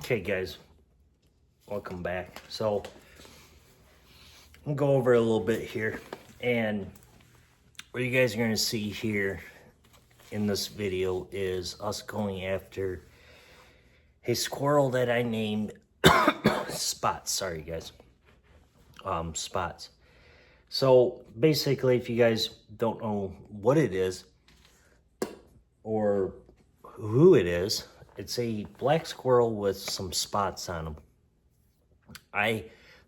Okay, guys, welcome back. So, I'm gonna go over a little bit here, and what you guys are gonna see here in this video is us going after a squirrel that I named Spots. Sorry, guys. Spots. So, basically, if you guys don't know what it is or who it is, it's a black squirrel with some spots on him.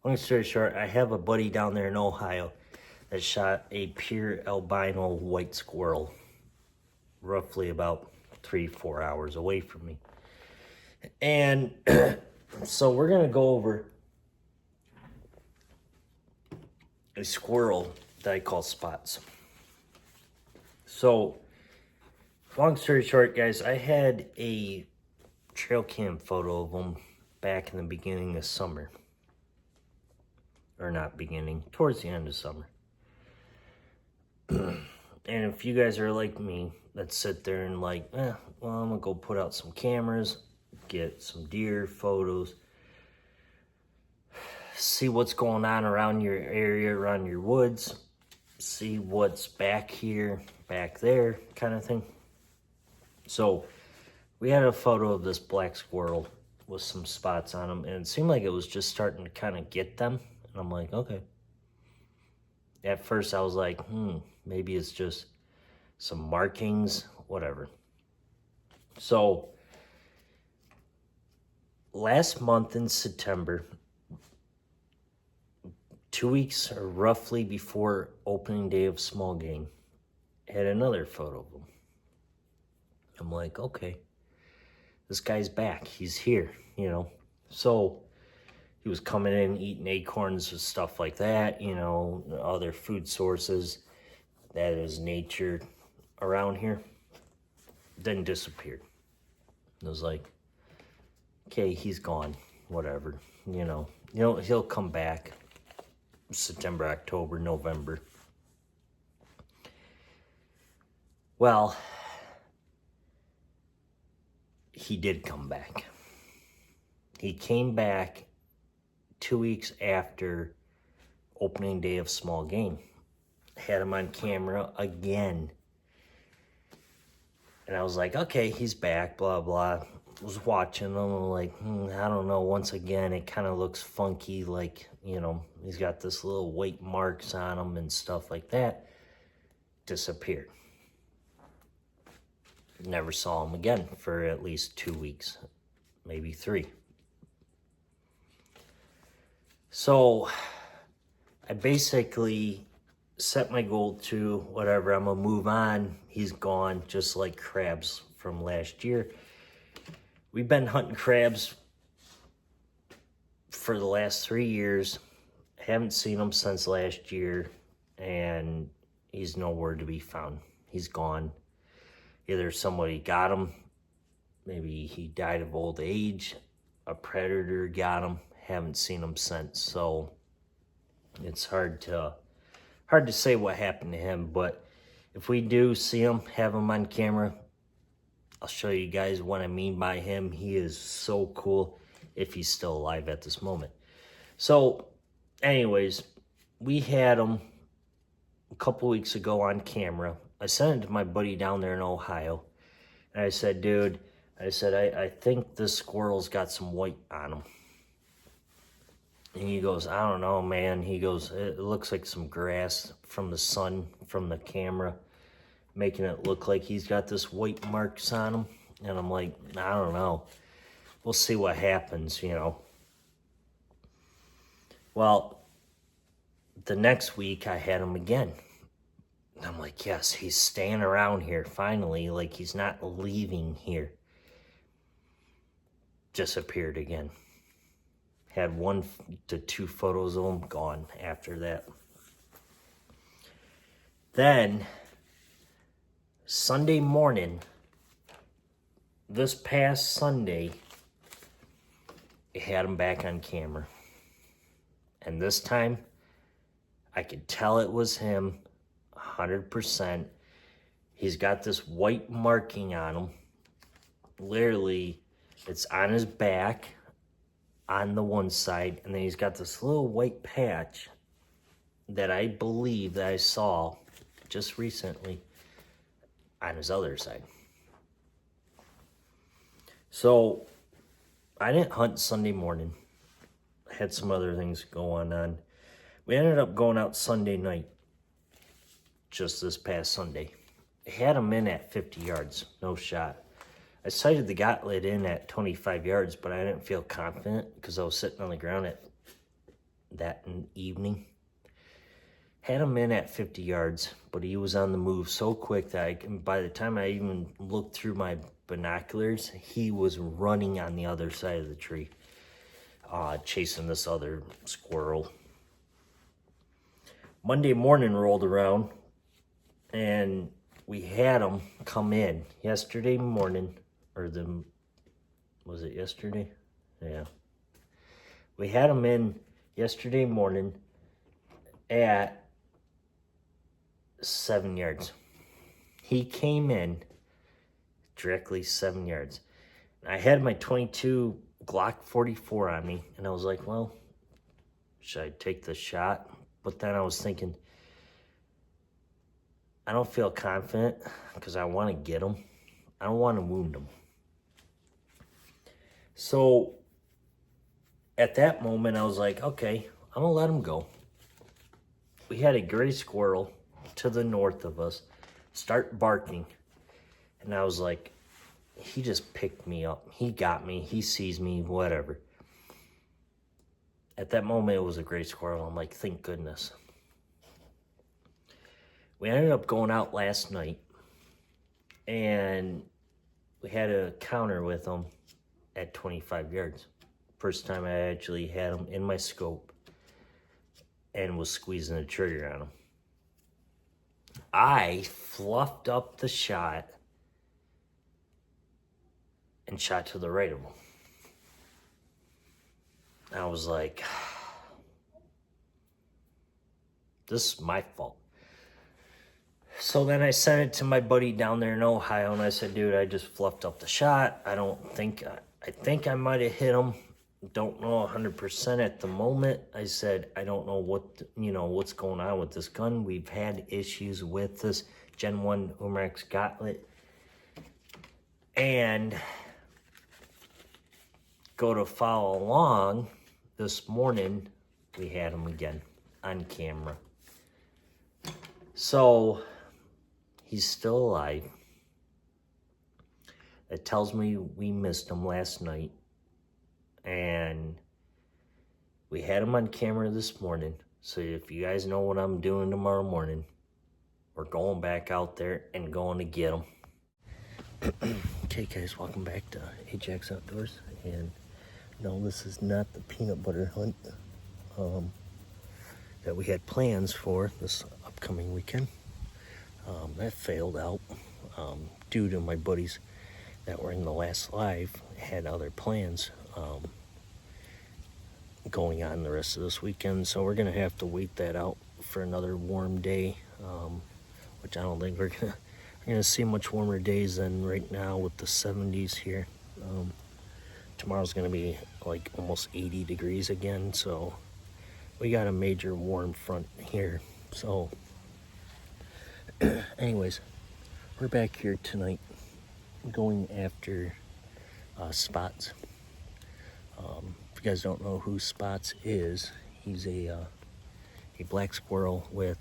Long story short, I have a buddy down there in Ohio that shot a pure albino white squirrel, roughly about 3-4 hours away from me. And so we're gonna go over a squirrel that I call Spots. So, long story short, guys, I had a trail cam photo of him back in the beginning of summer. Or not beginning, towards the end of summer. And if you guys are like me, that sit there and like, well, I'm gonna go put out some cameras, get some deer photos, see what's going on around your area, around your woods, see what's back here, back there, kind of thing. So we had a photo of this black squirrel with some spots on him, and it seemed like it was just starting to kind of get them. And I'm like, okay. At first I was like, maybe it's just some markings, whatever. So last month in September, 2 weeks or roughly before opening day of small game, had another photo of him. I'm like, okay, this guy's back. He's here, you know. So he was coming in, eating acorns and stuff like that, you know, other food sources. That is nature around here. Then disappeared. It was like, okay, he's gone, whatever, you know. He'll come back September, October, November. Well, he did come back. He came back 2 weeks after opening day of small game. Had him on camera again. And I was like, okay, he's back, blah, blah. Was watching him, I'm like, I don't know. Once again, it kind of looks funky, like, you know, he's got this little white marks on him and stuff like that. Disappeared. Never saw him again for at least 2 weeks, maybe 3. So I basically set my goal to whatever, I'm gonna move on. He's gone, just like crabs from last year. We've been hunting crabs for the last 3 years. Haven't seen him since last year, and he's nowhere to be found. He's gone. Either somebody got him, maybe he died of old age, a predator got him. Haven't seen him since, so it's hard to say what happened to him. But if we do see him, have him on camera, I'll show you guys what I mean by him. He is so cool, if he's still alive at this moment. So anyways, we had him a couple weeks ago on camera. I sent it to my buddy down there in Ohio, and I said, dude, I think this squirrel's got some white on him. And he goes, I don't know, man. He goes, it looks like some grass from the sun, from the camera, making it look like he's got this white marks on him. And I'm like, I don't know. We'll see what happens, you know. Well, the next week I had him again. And I'm like, yes, he's staying around here finally. Like, he's not leaving here. Disappeared again. Had 1 to 2 photos of him, gone after that. Then, Sunday morning, this past Sunday, I had him back on camera. And this time, I could tell it was him, 100%. He's got this white marking on him. Literally, it's on his back, on the one side, and then he's got this little white patch that I believe that I saw just recently on his other side. So I didn't hunt Sunday morning. I had some other things going on. We ended up going out Sunday night, just this past Sunday. I had him in at 50 yards, no shot. I sighted the gauntlet in at 25 yards, but I didn't feel confident because I was sitting on the ground at that evening. Had him in at 50 yards, but he was on the move so quick that by the time I even looked through my binoculars, he was running on the other side of the tree, chasing this other squirrel. Monday morning rolled around, and we had him come in yesterday morning, was it yesterday? Yeah. We had him in yesterday morning at 7 yards. He came in directly 7 yards. I had my 22 Glock 44 on me, and I was like, well, should I take the shot? But then I was thinking, I don't feel confident because I want to get him. I don't want to wound him. So at that moment, I was like, okay, I'm going to let him go. We had a gray squirrel to the north of us start barking. And I was like, he just picked me up. He got me. He sees me, whatever. At that moment, it was a gray squirrel. I'm like, thank goodness. We ended up going out last night, and we had a counter with him at 25 yards. First time I actually had him in my scope and was squeezing the trigger on him. I fluffed up the shot and shot to the right of him. I was like, this is my fault. So then I sent it to my buddy down there in Ohio, and I said, dude, I just fluffed up the shot. I think I might have hit him. Don't know 100% at the moment. I said, I don't know what's going on with this gun. We've had issues with this Gen 1 Umarex gauntlet. And go to follow along, this morning, we had him again on camera. So he's still alive. It tells me we missed him last night. And we had him on camera this morning. So if you guys know what I'm doing tomorrow morning, we're going back out there and going to get him. Okay guys, welcome back to AGEX'S Outdoors. And no, this is not the peanut butter hunt that we had plans for this upcoming weekend. That failed out due to my buddies that were in the last live had other plans going on the rest of this weekend. So we're going to have to wait that out for another warm day, which I don't think we're going to see much warmer days than right now with the 70s here. Tomorrow's going to be like almost 80 degrees again, so we got a major warm front here. So anyways, we're back here tonight going after Spots. If you guys don't know who Spots is, he's a black squirrel with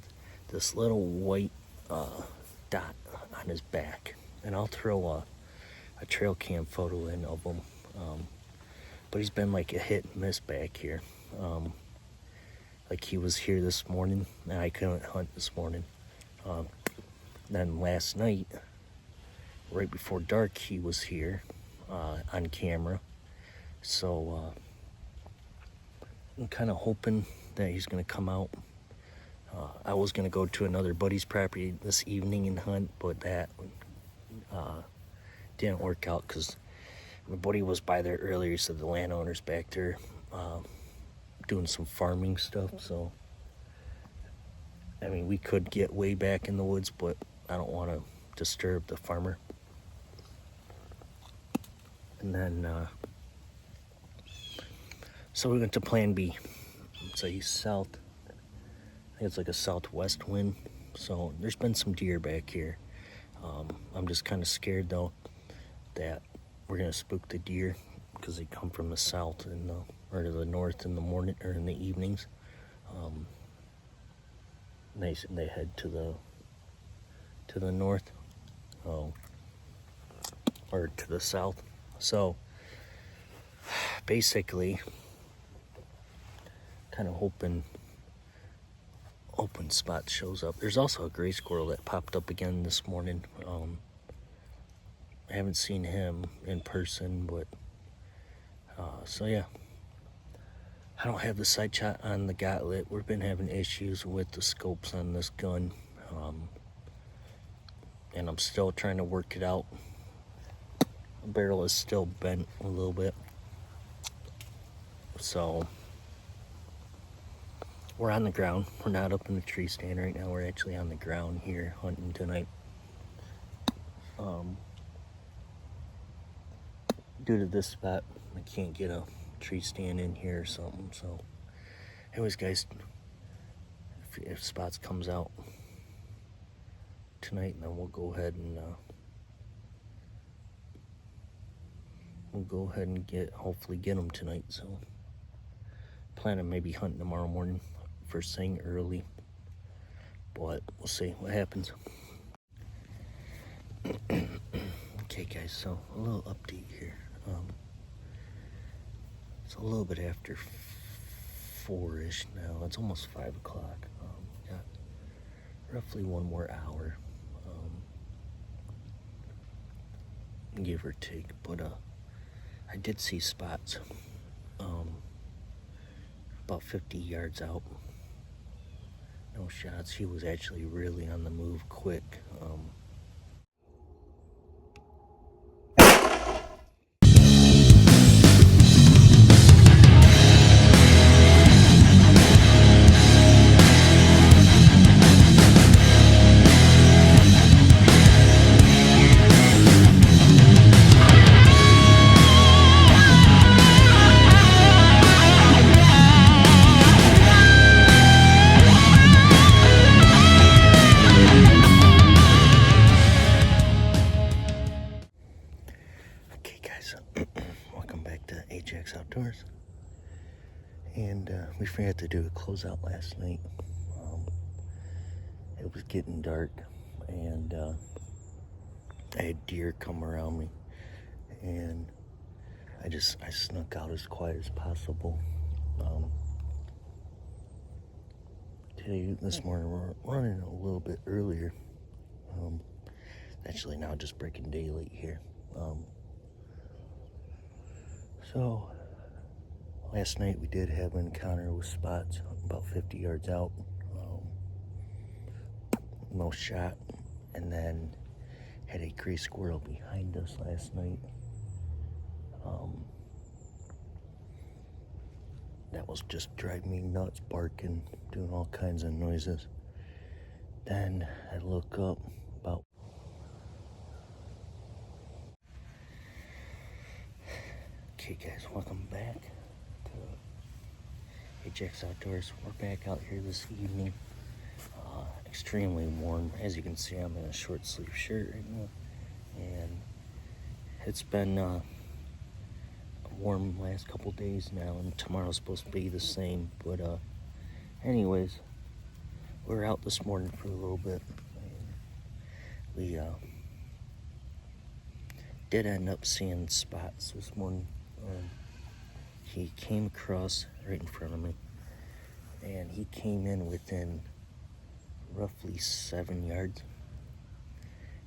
this little white dot on his back. And I'll throw a trail cam photo in of him. But he's been like a hit and miss back here. Like he was here this morning, and I couldn't hunt this morning. Then last night, right before dark, he was here on camera. So I'm kind of hoping that he's going to come out. I was going to go to another buddy's property this evening and hunt, but that didn't work out because my buddy was by there earlier. He said the landowner's back there doing some farming stuff. So, I mean, we could get way back in the woods, but I don't want to disturb the farmer. And then So we went to plan B. It's a south, I think it's like a southwest wind. So there's been some deer back here. I'm just kind of scared though that we're gonna spook the deer because they come from the south and or to the north in the morning or in the evenings. They head to the north, or to the south. So basically, kind of hoping open spot shows up. There's also a gray squirrel that popped up again this morning. I haven't seen him in person, but so yeah. I don't have the sight shot on the gauntlet. We've been having issues with the scopes on this gun, and I'm still trying to work it out. The barrel is still bent a little bit, so we're on the ground. We're not up in the tree stand right now. We're actually on the ground here hunting tonight. Due to this spot, I can't get a tree stand in here or something. So anyways, guys, if spots comes out tonight, then we'll go ahead and hopefully get them tonight. So plan on maybe hunting tomorrow morning first thing early, but we'll see what happens. Okay guys, so a little update here. It's a little bit after 4-ish now. It's almost 5 o'clock. Got roughly one more hour, give or take. But I did see spots about 50 yards out. No shots. He was actually really on the move quick. Welcome back to AGEX'S Outdoors. And we forgot to do a closeout last night. It was getting dark, and I had deer come around me, and I snuck out as quiet as possible. This morning we're running a little bit earlier. Actually now just breaking daylight here. So last night we did have an encounter with spots about 50 yards out. No shot, and then had a gray squirrel behind us last night. That was just driving me nuts, barking, doing all kinds of noises. Then I look up about... Okay guys, welcome back to AGEX'S Outdoors. We're back out here this evening. Extremely warm. As you can see, I'm in a short sleeve shirt right now. And it's been warm last couple days now, and tomorrow's supposed to be the same. But anyways, we're out this morning for a little bit. We did end up seeing spots this morning. He came across right in front of me, and he came in within roughly 7 yards,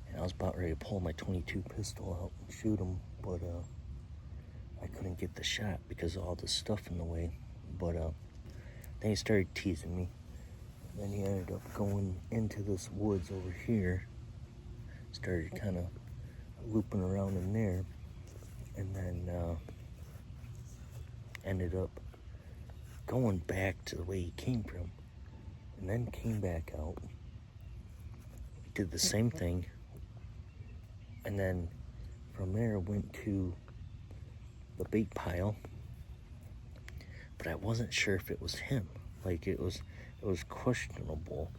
and I was about ready to pull my .22 pistol out and shoot him, but I couldn't get the shot because of all the stuff in the way. But then he started teasing me. Then he ended up going into this woods over here, started kind of looping around in there, and then ended up going back to the way he came from, and then came back out, did the same thing, and then from there went to the bait pile, but I wasn't sure if it was him. Like, it was questionable.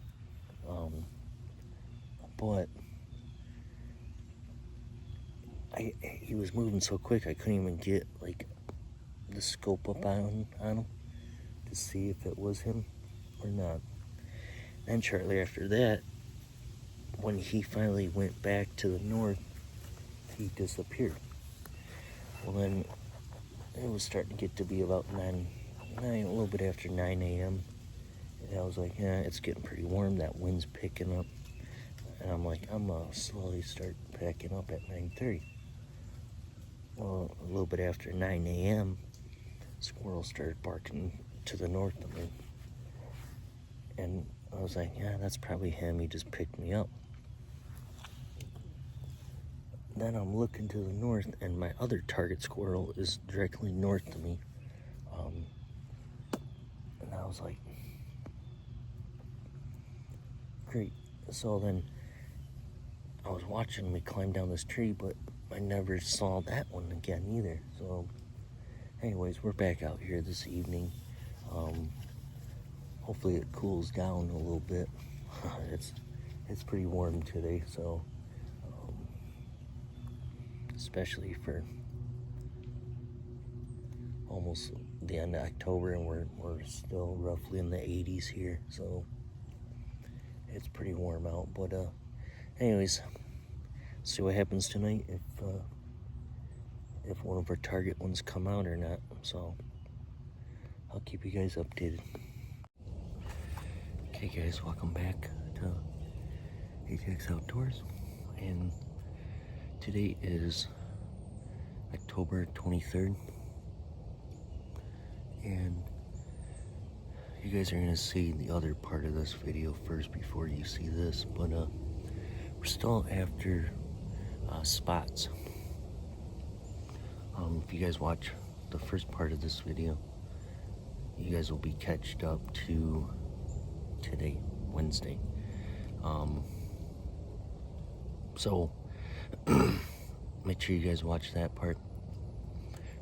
But he was moving so quick I couldn't even get like the scope up on him to see if it was him or not. Then shortly after that, when he finally went back to the north, he disappeared. Well, then it was starting to get to be about 9, a little bit after 9 a.m. And I was like, yeah, it's getting pretty warm. That wind's picking up. And I'm like, I'm going to slowly start packing up at 9:30. Well, a little bit after 9 a.m., Squirrel started barking to the north of me. And I was like, yeah, that's probably him. He just picked me up. Then I'm looking to the north, and my other target squirrel is directly north of me. And I was like, great. So then I was watching me climb down this tree, but I never saw that one again either. So anyways, we're back out here this evening. Hopefully it cools down a little bit. It's pretty warm today, so especially for almost the end of October, and we're still roughly in the 80s here, so it's pretty warm out. But anyways, see what happens tonight, if one of our target ones come out or not. So I'll keep you guys updated. Okay guys, welcome back to AGEX'S Outdoors, and today is October 23rd, and you guys are going to see the other part of this video first before you see this, but we're still after spots. If you guys watch the first part of this video, you guys will be catched up to today, Wednesday. So make sure you guys watch that part.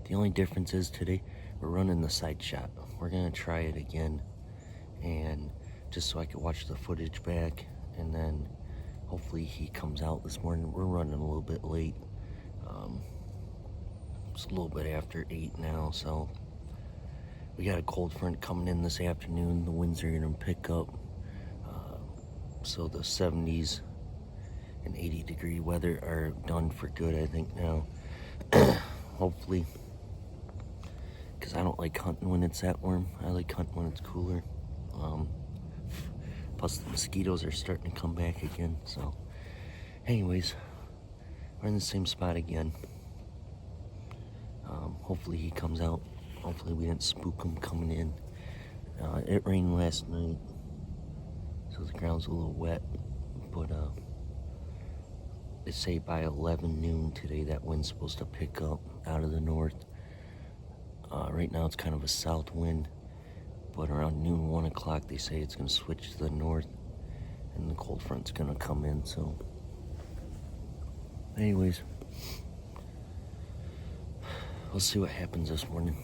The only difference is today we're running the side shot. We're gonna try it again, and just so I can watch the footage back, and then hopefully he comes out this morning. We're running a little bit late. It's a little bit after 8 now, so we got a cold front coming in this afternoon. The winds are gonna pick up, so the 70s and 80-degree weather are done for good, I think, now. Hopefully, because I don't like hunting when it's that warm. I like hunting when it's cooler. Plus the mosquitoes are starting to come back again. So anyways, we're in the same spot again. Hopefully he comes out. Hopefully we didn't spook him coming in. It rained last night, so the ground's a little wet, but they say by 11 noon today that wind's supposed to pick up out of the north. Right now it's kind of a south wind, but around noon, 1 o'clock, they say it's going to switch to the north, and the cold front's going to come in. So anyways, we'll see what happens this morning.